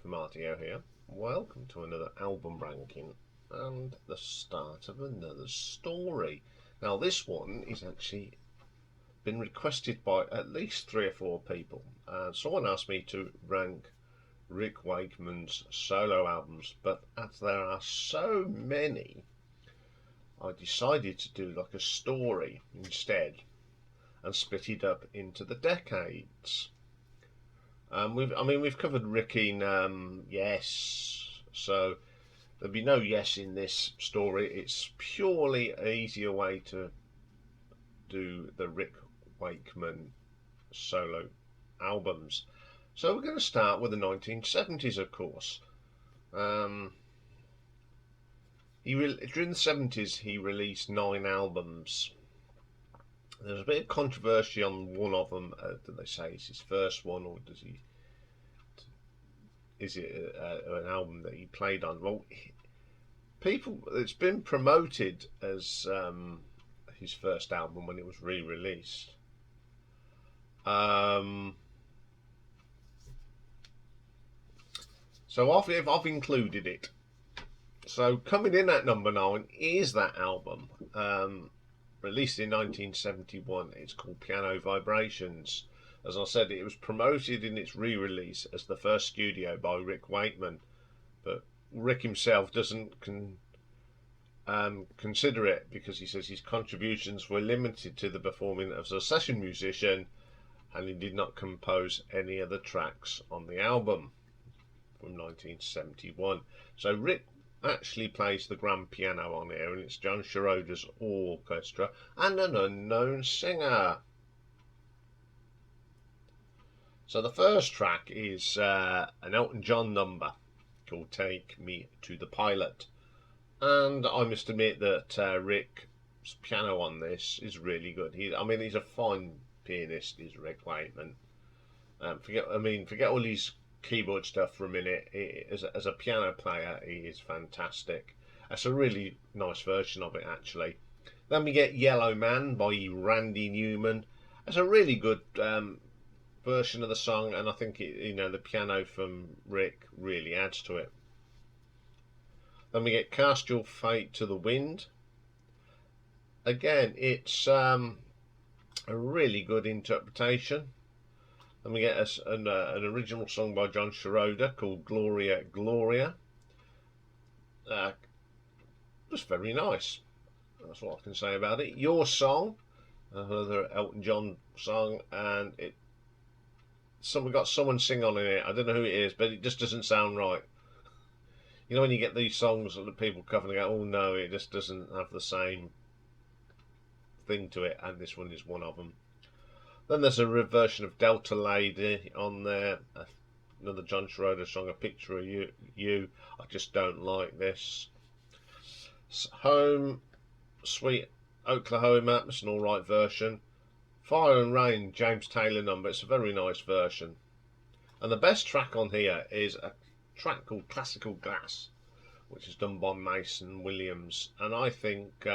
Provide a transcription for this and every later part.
from RTO here. Welcome to another album ranking and the start of another story. Now this one is actually been requested by at least 3 or 4 people. Someone asked me to rank Rick Wakeman's solo albums, but as there are so many, I decided to do like a story instead and split it up into the decades. We've covered Rick in Yes, so there'll be no Yes in this story. It's purely an easier way to do the Rick Wakeman solo albums. So we're going to start with the 1970s, of course. During the 70s, he released 9 albums. There's a bit of controversy on one of them. Do they say it's his first one, or is it an album that he played on? Well, it's been promoted as his first album when it was re-released. So I've included it. So coming in at number 9 is that album. Released in 1971, it's called Piano Vibrations. As I said, it was promoted in its re-release as the first studio by Rick Wakeman, but Rick himself doesn't consider it because he says his contributions were limited to the performing as a session musician, and he did not compose any of the tracks on the album from 1971. So Rick actually plays the grand piano on here, and it's John Schroeder's orchestra and an unknown singer. So the first track is an Elton John number called Take Me to the Pilot, and I must admit that Rick's piano on this is really good. He's a fine pianist, is Rick Wakeman. Forget all his keyboard stuff for a minute. As a piano player, he is fantastic. That's a really nice version of it, actually. Then we get Yellow Man by Randy Newman. That's a really good version of the song, and I think the piano from Rick really adds to it. Then we get Cast Your Fate to the Wind. Again, it's a really good interpretation. Then we get an original song by John Schroeder called Gloria Gloria. Just very nice. That's what I can say about it. Your Song, another Elton John song, and we got someone sing on in it. I don't know who it is, but it just doesn't sound right. You know when you get these songs that people cover and go, oh no, it just doesn't have the same thing to it, and this one is one of them. Then there's a version of Delta Lady on there, another John Schroeder song, A Picture of You. I just don't like this. Home Sweet Oklahoma, it's an alright version. Fire and Rain, James Taylor number, it's a very nice version. And the best track on here is a track called Classical Glass, which is done by Mason Williams, and I think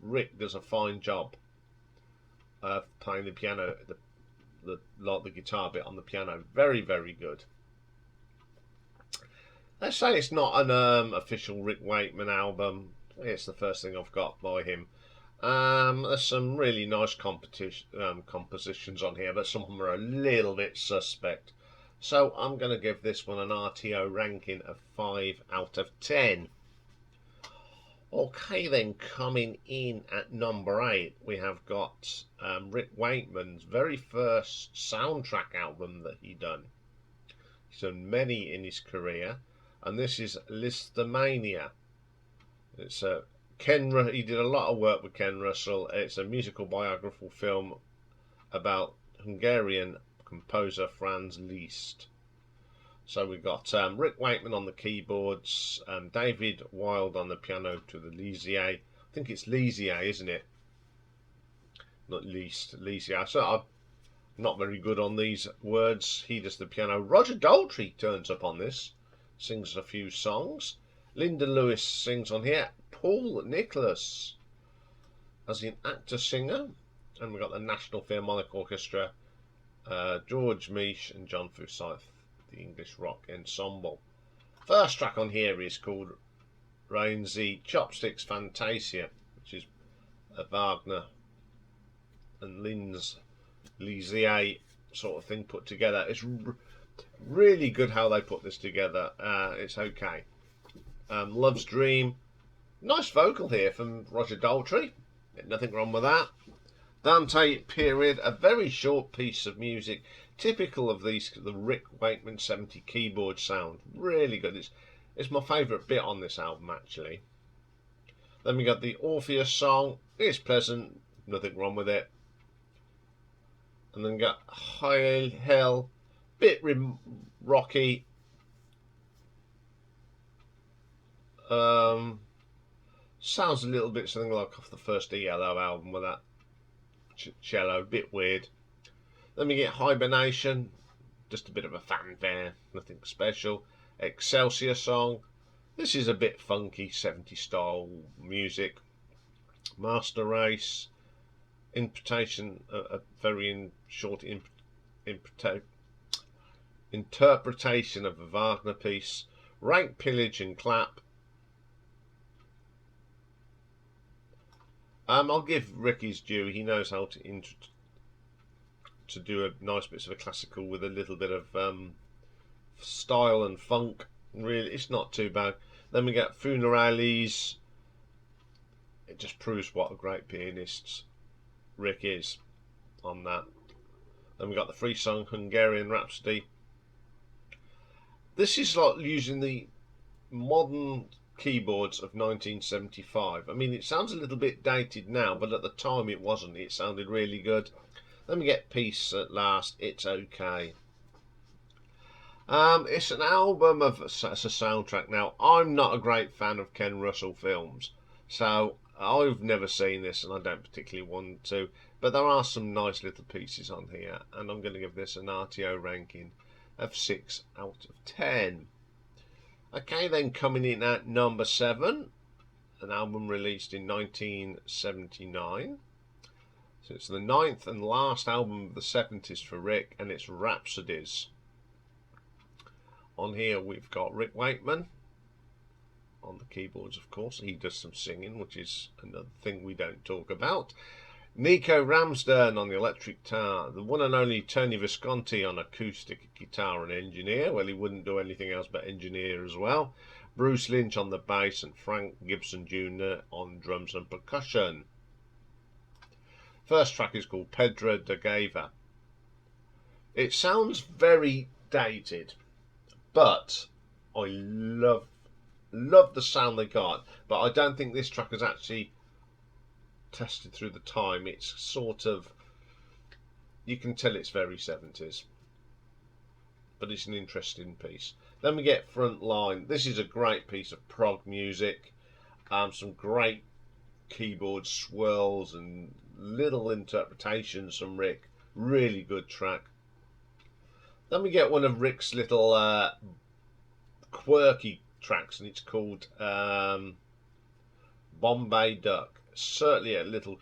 Rick does a fine job playing the piano, the guitar bit on the piano. Very, very good. Let's say it's not an official Rick Wakeman album. It's the first thing I've got by him. There's some really nice compositions on here, but some of them are a little bit suspect. So I'm going to give this one an RTO ranking of 5 out of 10. Okay, then coming in at number 8, we have got Rick Wakeman's very first soundtrack album that he done. He's done many in his career, and this is Lisztomania. It's he did a lot of work with Ken Russell. It's a musical biographical film about Hungarian composer Franz Liszt. So we've got Rick Wakeman on the keyboards, David Wilde on the piano to the Lizier. I think it's Lizier, isn't it? Not Liszt, Lizier. So I'm not very good on these words. He does the piano. Roger Daltrey turns up on this, sings a few songs. Linda Lewis sings on here. Paul Nicholas as an actor-singer. And we've got the National Philharmonic Orchestra, George Miche and John Forsyth the English rock ensemble. First track on here is called Rhapsody Chopsticks Fantasia, which is a Wagner and Lisztomania sort of thing put together. It's really good how they put this together. It's okay. Love's Dream, nice vocal here from Roger Daltrey. Nothing wrong with that. Dante Period, a very short piece of music, typical of the Rick Wakeman 70 keyboard sound. Really good. It's my favourite bit on this album, actually. Then we got the Orpheus song. It's pleasant, nothing wrong with it. And then we got High Hell, bit rocky. Sounds a little bit something like off the first ELO album with that cello, a bit weird. Then we get Hibernation, just a bit of a fanfare, nothing special. Excelsior song, this is a bit funky 70s style music. Master Race, interpretation, a very short interpretation of a Wagner piece. Rank, Pillage and Clap. I'll give Rick his due. He knows how to do a nice bits of a classical with a little bit of style and funk. Really, it's not too bad. Then we get Funerales. It just proves what a great pianist Rick is on that. Then we got the free song Hungarian Rhapsody. This is like using the modern keyboards of 1975. I mean, it sounds a little bit dated now, but at the time it wasn't. It sounded really good. Then we get Peace at Last. It's okay. It's an album of it's a soundtrack. Now, I'm not a great fan of Ken Russell films, so I've never seen this, and I don't particularly want to. But there are some nice little pieces on here, and I'm going to give this an RTO ranking of 6 out of 10. Okay, then coming in at number 7, an album released in 1979. So it's the 9th and last album of the 70s for Rick, and it's Rhapsodies. On here we've got Rick Wakeman on the keyboards, of course. He does some singing, which is another thing we don't talk about. Nico Ramsden on the electric guitar, the one and only Tony Visconti on acoustic guitar and engineer. Well, he wouldn't do anything else but engineer as well. Bruce Lynch on the bass and Frank Gibson Jr. on drums and percussion. First track is called Pedra de Gava. It sounds very dated, but I love the sound they got. But I don't think this track is actually tested through the time. It's sort of, you can tell it's very 70s, but it's an interesting piece. Then we get Frontline. This is a great piece of prog music, some great keyboard swirls and little interpretations from Rick. Really good track. Then we get one of Rick's little quirky tracks, and it's called Bombay Duck. Certainly a little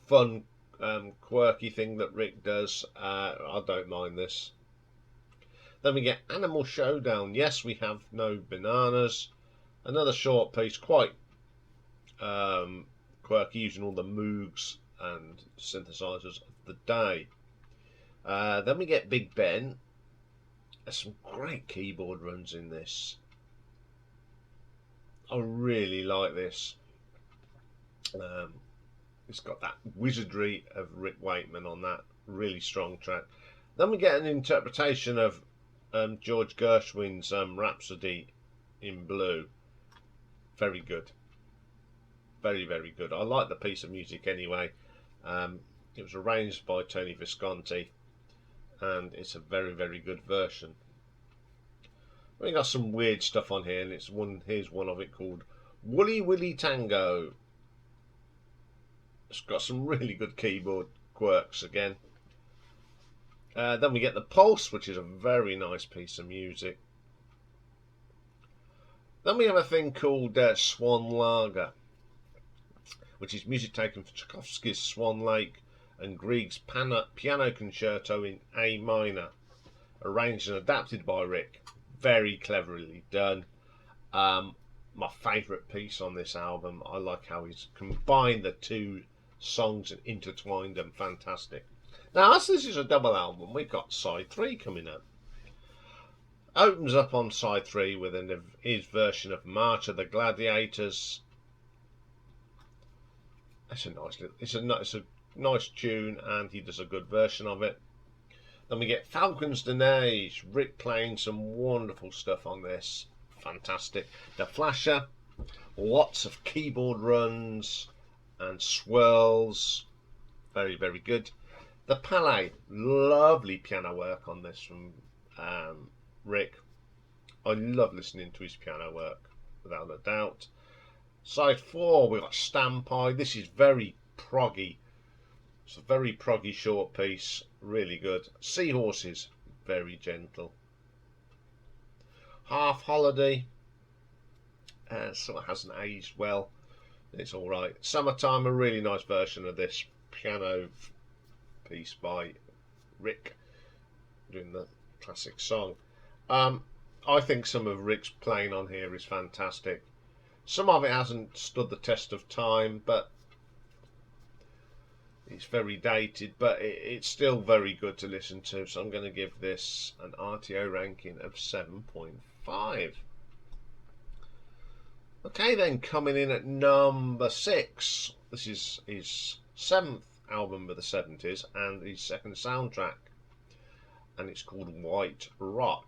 fun, quirky thing that Rick does. I don't mind this. Then we get Animal Showdown. Yes, we have no bananas. Another short piece, quite quirky, using all the Moogs and synthesizers of the day. Then we get Big Ben. There's some great keyboard runs in this. I really like this. It's got that wizardry of Rick Wakeman on that really strong track. Then we get an interpretation of George Gershwin's Rhapsody in Blue. Very good. Very, very good. I like the piece of music anyway. It was arranged by Tony Visconti, and it's a very, very good version. We got some weird stuff on here, and here's one of it called Woolly Willy Tango. It's got some really good keyboard quirks again. Then we get The Pulse, which is a very nice piece of music. Then we have a thing called Swan Lager, which is music taken from Tchaikovsky's Swan Lake and Grieg's piano concerto in A minor. arranged and adapted by Rick. Very cleverly done. My favourite piece on this album. I like how he's combined the two songs and intertwined them. Fantastic. Now, as this is a double album, we've got side 3 coming up. Opens up on side 3 with his version of March of the Gladiators. It's a nice tune, and he does a good version of it. Then we get Falcons de Neige, Rick playing some wonderful stuff on this. Fantastic. The Flasher, lots of keyboard runs and swirls. Very, very good. The Palais, lovely piano work on this from Rick. I love listening to his piano work, without a doubt. Side 4, we've got Stampede. This is very proggy. It's a very proggy short piece, really good. Seahorses, very gentle. Half Holiday, sort of hasn't aged well. It's alright. Summertime, a really nice version of this piano piece by Rick, doing the classic song. I think some of Rick's playing on here is fantastic. Some of it hasn't stood the test of time, but it's very dated, but it's still very good to listen to. So I'm going to give this an RTO ranking of 7.5. Okay, then coming in at number 6. This is his 7th album of the 70s and his 2nd soundtrack, and it's called White Rock.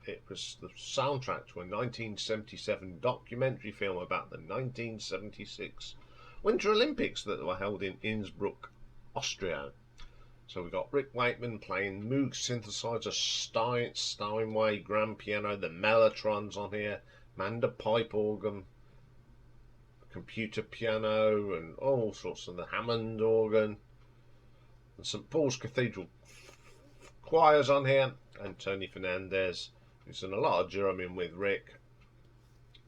It was the soundtrack to a 1977 documentary film about the 1976 Winter Olympics that were held in Innsbruck, Austria. So we've got Rick Wakeman playing Moog synthesizer, Steinway grand piano, the Mellotrons on here, Manda pipe organ, computer piano, and all sorts of the Hammond organ, and St Paul's Cathedral choirs on here, and Tony Fernandez, who's done a lot of drumming with Rick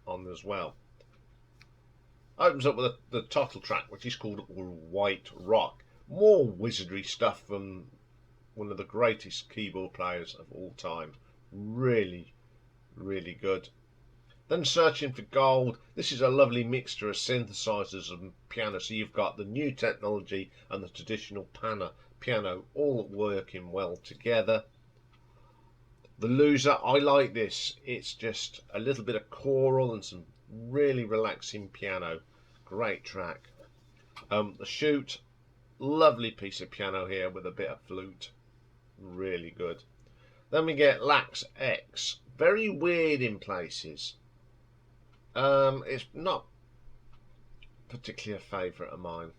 on as well. Opens up with the title track, which is called White Rock. More wizardry stuff from one of the greatest keyboard players of all time. Really, really good. Then Searching for Gold. This is a lovely mixture of synthesizers and piano. So you've got the new technology and the traditional piano all working well together. The Loser, I like this. It's just a little bit of choral and some really relaxing piano. Great track. The Shoot, lovely piece of piano here with a bit of flute. Really good. Then we get Lax X. Very weird in places. It's not particularly a favourite of mine.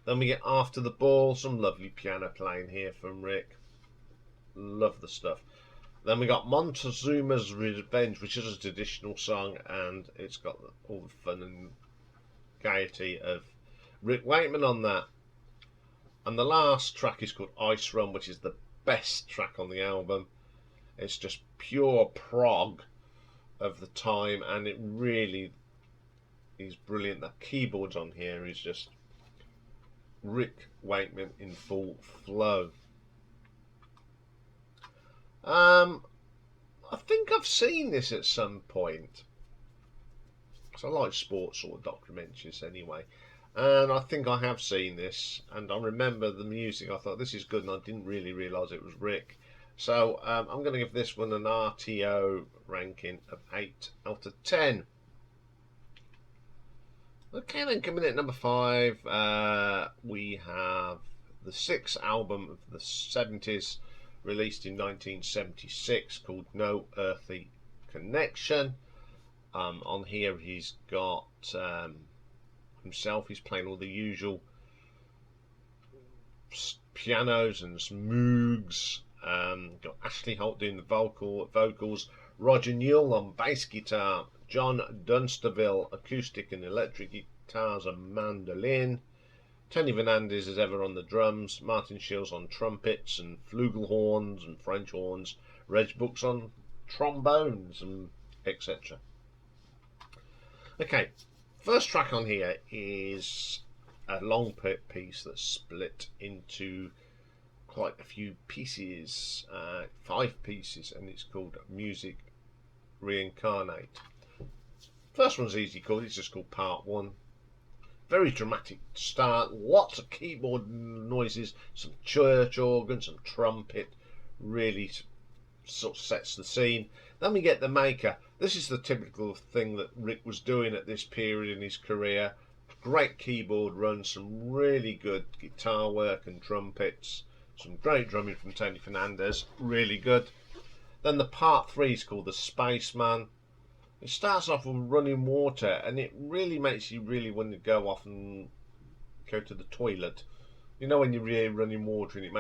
Then we get After the Ball. Some lovely piano playing here from Rick. Love the stuff. Then we got Montezuma's Revenge, which is a traditional song, and it's got all the fun and gaiety of Rick Wakeman on that. And the last track is called Ice Run, which is the best track on the album. It's just pure prog of the time, and it really is brilliant. The keyboards on here is just Rick Wakeman in full flow. I think I've seen this at some point, because I like sports sort of documentaries anyway, and I think I have seen this, and I remember the music. I thought, this is good, and I didn't really realise it was Rick. So I'm going to give this one an RTO ranking of 8 out of 10. Okay, then coming in at number 5, we have the 6th album of the 70s, released in 1976, called No Earthy Connection. On here he's got himself, he's playing all the usual pianos and some Moogs. Got Ashley Holt doing the vocals, Roger Newell on bass guitar, John Dunsterville acoustic and electric guitars and mandolin, Tony Fernandez as ever on the drums, Martin Shields on trumpets and flugelhorns and French horns, Reg Brooks on trombones and etc. Okay, first track on here is a long piece that's split into quite a few pieces, 5 pieces, and it's called Music Reincarnate. First one's easy called, it's just called Part 1. Very dramatic start, lots of keyboard noises, some church organ, some trumpet, really sort of sets the scene. Then we get the Maker. This is the typical thing that Rick was doing at this period in his career. Great keyboard runs, some really good guitar work and trumpets, some great drumming from Tony Fernandez, really good. Then the Part 3 is called The Spaceman. It starts off with running water, and it really makes you really want to go off and go to the toilet. You know when you're really running water and it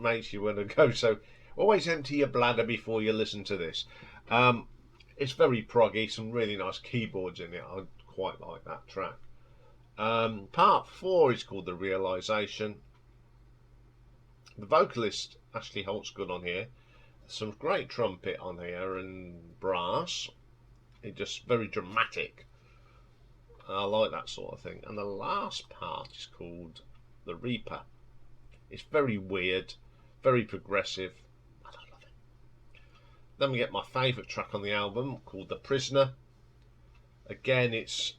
makes you want to go. So always empty your bladder before you listen to this. It's very proggy, some really nice keyboards in it. I quite like that track. Part 4 is called The Realization. The vocalist Ashley Holt's good on here. Some great trumpet on here and brass. It's just very dramatic. I like that sort of thing. And the last part is called The Reaper. It's very weird, very progressive, and I love it. Then we get my favourite track on the album called The Prisoner. Again, it's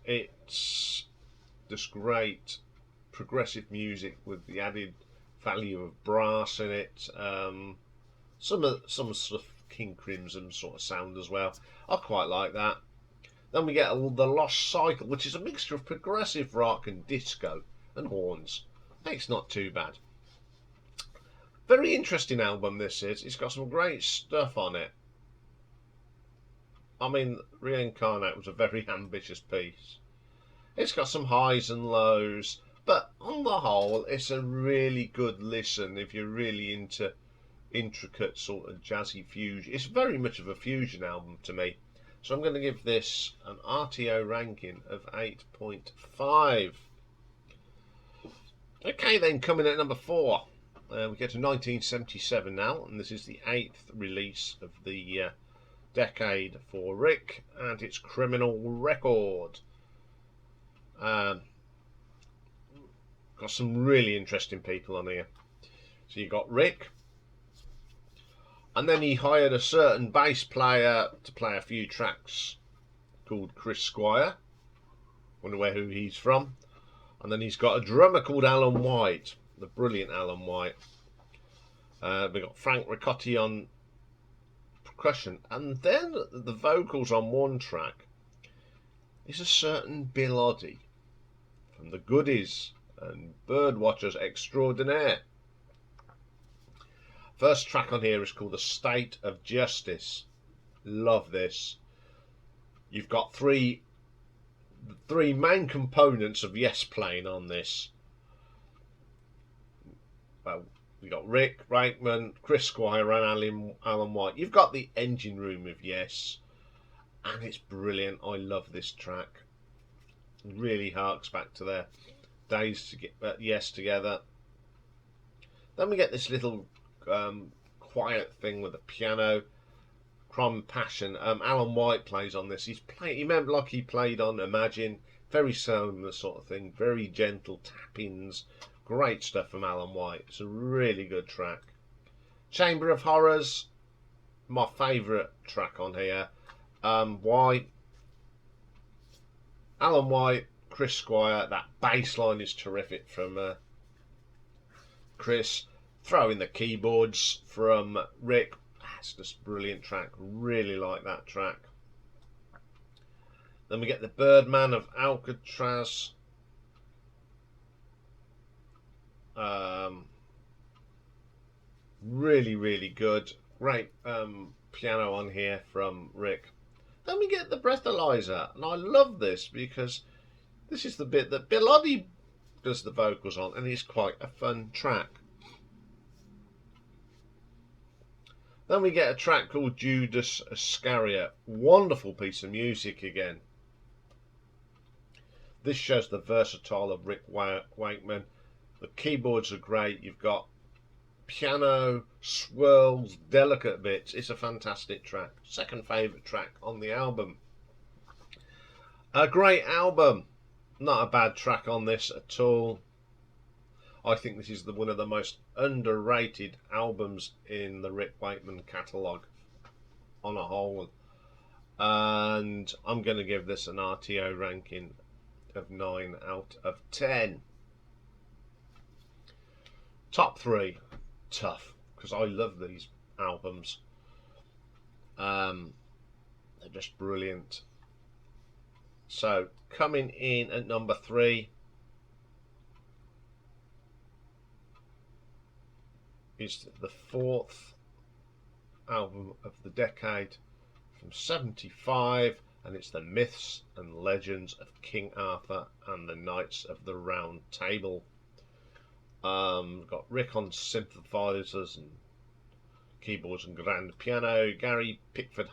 just great progressive music with the added value of brass in it. Some sort of King Crimson sort of sound as well. I quite like that. Then we get The Lost Cycle, which is a mixture of progressive rock and disco and horns. It's not too bad. Very interesting album this is. It's got some great stuff on it. I mean, Reincarnate was a very ambitious piece. It's got some highs and lows, but on the whole, it's a really good listen if you're really into intricate sort of jazzy fusion. It's very much of a fusion album to me. So I'm going to give this an RTO ranking of 8.5. Okay then, coming at number 4. We get to 1977 now, and this is the 8th release of the decade for Rick, and it's Criminal Record. Got some really interesting people on here. So you got Rick, and then he hired a certain bass player to play a few tracks called Chris Squire. Wonder who he's from. And then he's got a drummer called Alan White, the brilliant Alan White. We've got Frank Ricotti on percussion. And then the vocals on one track is a certain Bill Oddie from the Goodies and Birdwatchers Extraordinaire. First track on here is called The State of Justice. Love this. You've got three main components of Yes playing on this. Well, we got Rick, Wakeman, Chris Squire and Alan White. You've got the engine room of Yes, and it's brilliant. I love this track. It really harks back to their days to get Yes together. Then we get this little quiet thing with the piano. Crime and Passion. Alan White plays on this. You remember like he played on Imagine. Very similar sort of thing. Very gentle tappings. Great stuff from Alan White. It's a really good track. Chamber of Horrors. My favourite track on here. Why? Alan White, Chris Squire. That bass line is terrific from Chris. Throw in the keyboards from Rick. It's just a brilliant track. Really like that track. Then we get the Birdman of Alcatraz. Really, really good. Great piano on here from Rick. Then we get the Breathalyzer, and I love this because this is the bit that Bill Oddie does the vocals on, and it's quite a fun track. Then we get a track called Judas Iscariot. Wonderful piece of music again. This shows the versatile of Rick Wakeman. The keyboards are great. You've got piano, swirls, delicate bits. It's a fantastic track. Second favourite track on the album. A great album. Not a bad track on this at all. I think this is one of the most underrated albums in the Rick Wakeman catalogue on a whole. And I'm going to give this an RTO ranking of 9 out of 10. Top 3, tough, because I love these albums. They're just brilliant. So coming in at number 3 is the 4th album of the decade from 75, and it's the Myths and Legends of King Arthur and the Knights of the Round Table. Got Rick on synthesizers and keyboards and grand piano, Gary Pickford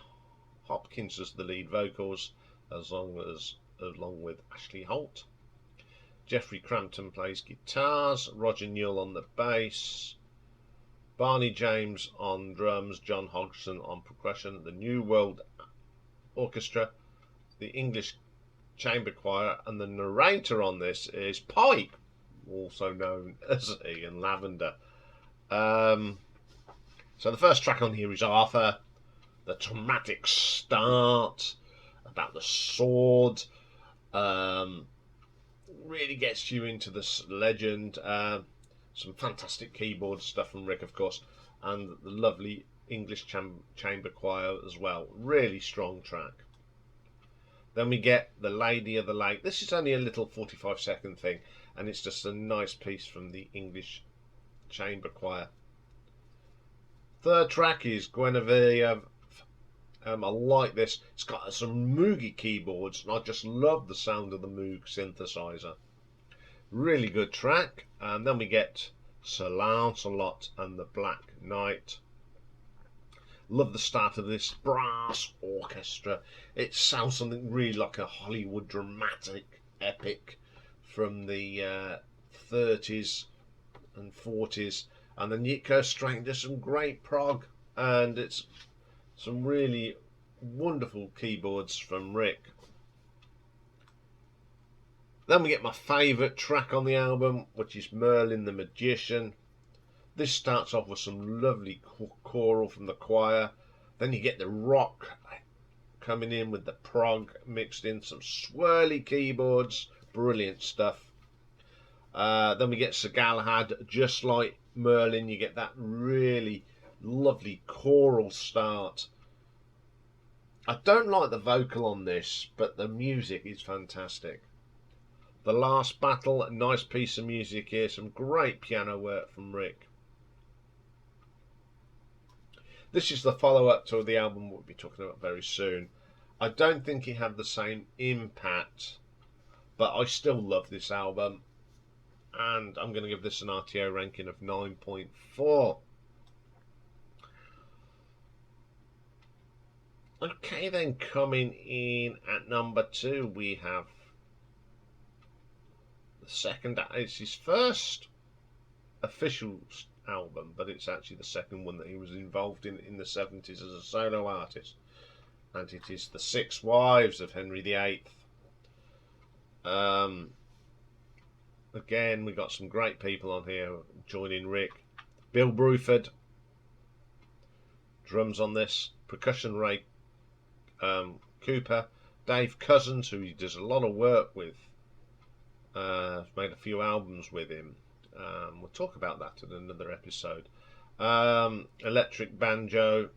Hopkins as the lead vocals, along with Ashley Holt. Jeffrey Crampton plays guitars, Roger Newell on the bass, Barney James on drums, John Hodgson on percussion, the New World Orchestra, the English Chamber Choir, and the narrator on this is Pipe, also known as Ian Lavender. So the first track on here is Arthur, the dramatic start about the sword, really gets you into this legend. Some fantastic keyboard stuff from Rick, of course, and the lovely English chamber choir as well. Really strong track. Then we get The Lady of the Lake. This is only a little 45-second thing, and it's just a nice piece from the English chamber choir. Third track is Guinevere. I like this. It's got some Moogie keyboards, and I just love the sound of the Moog synthesizer. Really good track. And then we get Sir Lancelot and the Black Knight. Love the start of this brass orchestra. It sounds something really like a Hollywood dramatic epic from the 30s and 40s. And then it goes straight into some great prog, and it's some really wonderful keyboards from Rick. Then we get my favourite track on the album, which is Merlin the Magician. This starts off with some lovely choral from the choir. Then you get the rock coming in with the prog mixed in, some swirly keyboards, brilliant stuff. Then we get Sir Galahad, just like Merlin. You get that really lovely choral start. I don't like the vocal on this, but the music is fantastic. The Last Battle, a nice piece of music here, some great piano work from Rick. This is the follow-up to the album we'll be talking about very soon. I don't think it had the same impact, but I still love this album, and I'm going to give this an RTO ranking of 9.4. Okay, then coming in at number 2, we have the second. It's his first official album, but it's actually the second one that he was involved in the 70s as a solo artist, and it is The Six Wives of Henry VIII. Again, we got some great people on here joining Rick. Bill Bruford, drums on this, percussion Ray Cooper, Dave Cousins, who he does a lot of work with, made a few albums with him. We'll talk about that in another episode. Electric banjo,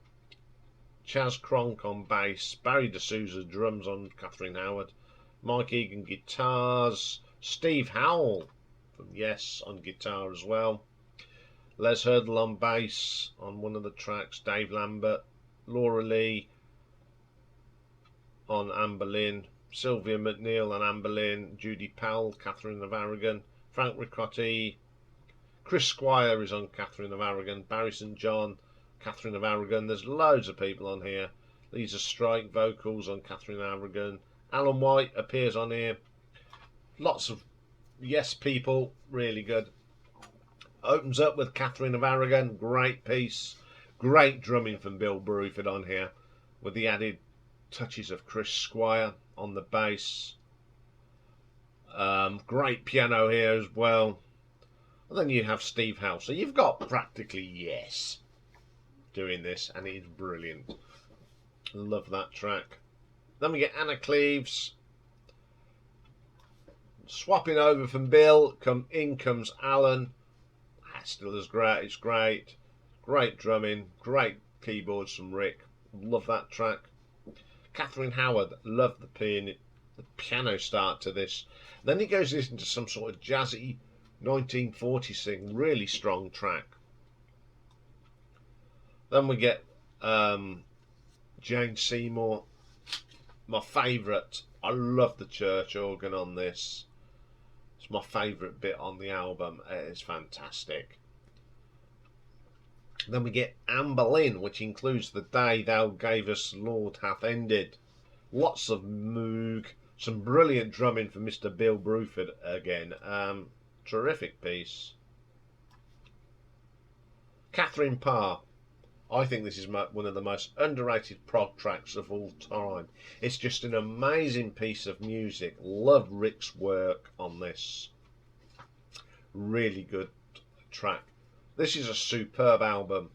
Chaz Cronk on bass, Barry D'Souza drums on Catherine Howard, Mike Egan guitars, Steve Howell from Yes on guitar as well, Les Hurdle on bass on one of the tracks, Dave Lambert, Laura Lee on Anne Boleyn, Sylvia McNeil on Anne Boleyn, Judy Powell, Catherine of Aragon, Frank Ricotti, Chris Squire is on Catherine of Aragon, Barry St John, Catherine of Aragon. There's loads of people on here. Lisa Strike vocals on Catherine of Aragon. Alan White appears on here. Lots of Yes people, really good. Opens up with Catherine of Aragon, great piece. Great drumming from Bill Bruford on here, with the added touches of Chris Squire on the bass. Great piano here as well. And then you have Steve Howe. So you've got practically Yes doing this, and it is brilliant. Love that track. Then we get Anna Cleves. Swapping over from Bill, in comes Alan. Still as great. It's great. Great drumming. Great keyboards from Rick. Love that track. Catherine Howard. Love the piano start to this. Then it goes into some sort of jazzy 1940s thing. Really strong track. Then we get Jane Seymour. My favourite. I love the church organ on this. It's my favourite bit on the album. It's fantastic. Then we get Anne Boleyn, which includes The Day Thou Gavest Lord Hath Ended. Lots of moog. Some brilliant drumming from Mr. Bill Bruford again. Terrific piece. Catherine Parr. I think this is one of the most underrated prog tracks of all time. It's just an amazing piece of music. Love Rick's work on this. Really good track. This is a superb album.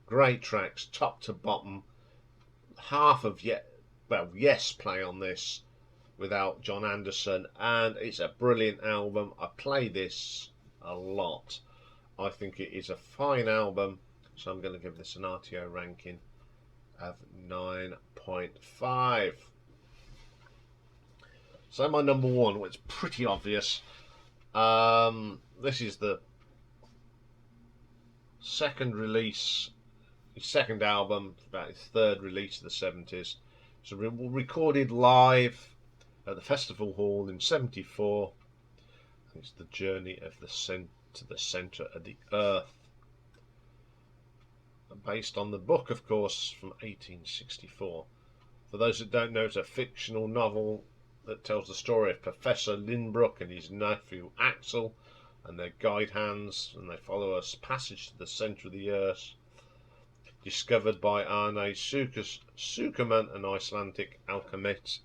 Great tracks, top to bottom. Half of Yes play on this without John Anderson, and it's a brilliant album. I play this a lot. I think it is a fine album. So I'm going to give this an RTO ranking of 9.5. So my number one, well, it's pretty obvious. This is the second album, about his third release of the 70s. So recorded live at the Festival Hall in 74. It's the journey of the to the centre of the earth. Based on the book, of course, from 1864. For those that don't know, it's a fictional novel that tells the story of Professor Lynbrook and his nephew Axel and their guide hands, and they follow a passage to the centre of the earth, discovered by Arne Sukerman, an Icelandic alchemist.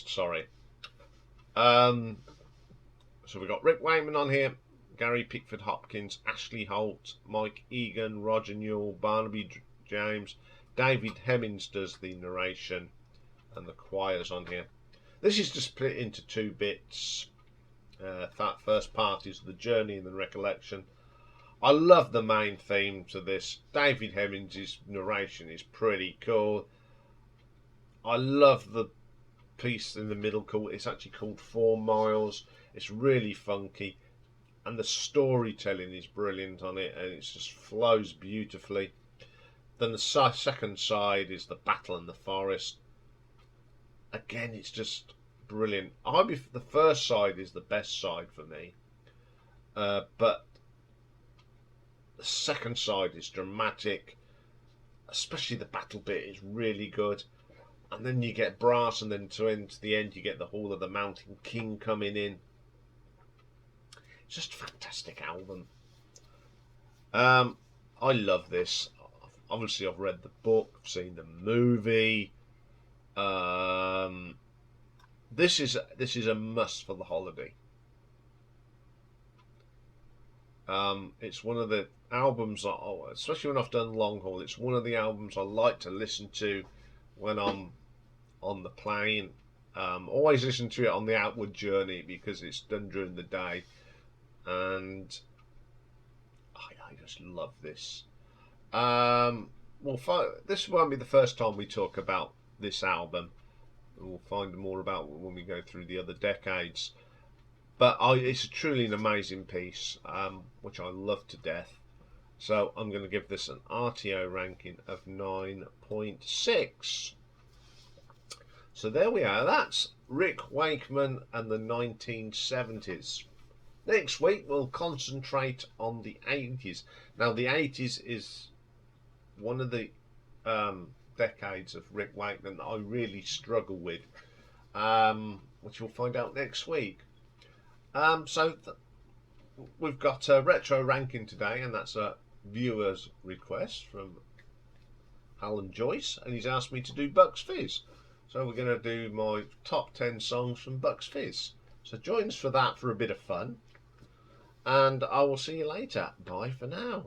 So we've got Rick Wakeman on here, Gary Pickford Hopkins, Ashley Holt, Mike Egan, Roger Newell, Barnaby James, David Hemmings does the narration, and the choir's on here. This is just split into two bits. That first part is the journey and the recollection. I love the main theme to this. David Hemmings' narration is pretty cool. I love the piece in the middle. It's actually called 4 Miles. It's really funky. And the storytelling is brilliant on it, and it just flows beautifully. Then the second side is the battle in the forest. Again, it's just brilliant. The first side is the best side for me, but the second side is dramatic. Especially the battle bit is really good. And then you get brass, and then to the end you get the Hall of the Mountain King coming in. Just a fantastic album. I love this. Obviously, I've read the book, I've seen the movie. This is a must for the holiday. It's one of the albums, especially when I've done long haul. It's one of the albums I like to listen to when I'm on the plane. Always listen to it on the outward journey because it's done during the day. And I just love this. This won't be the first time we talk about this album. We'll find more about it when we go through the other decades. But it's truly an amazing piece, which I love to death. So I'm going to give this an RTO ranking of 9.6. So there we are. That's Rick Wakeman and the 1970s. Next week we'll concentrate on the 80s. Now the 80s is one of the decades of Rick Wakeman that I really struggle with, which we'll find out next week. We've got a retro ranking today, and that's a viewer's request from Alan Joyce, and he's asked me to do Bucks Fizz. So we're going to do my top 10 songs from Bucks Fizz. So join us for that for a bit of fun. and I will see you later. Bye for now.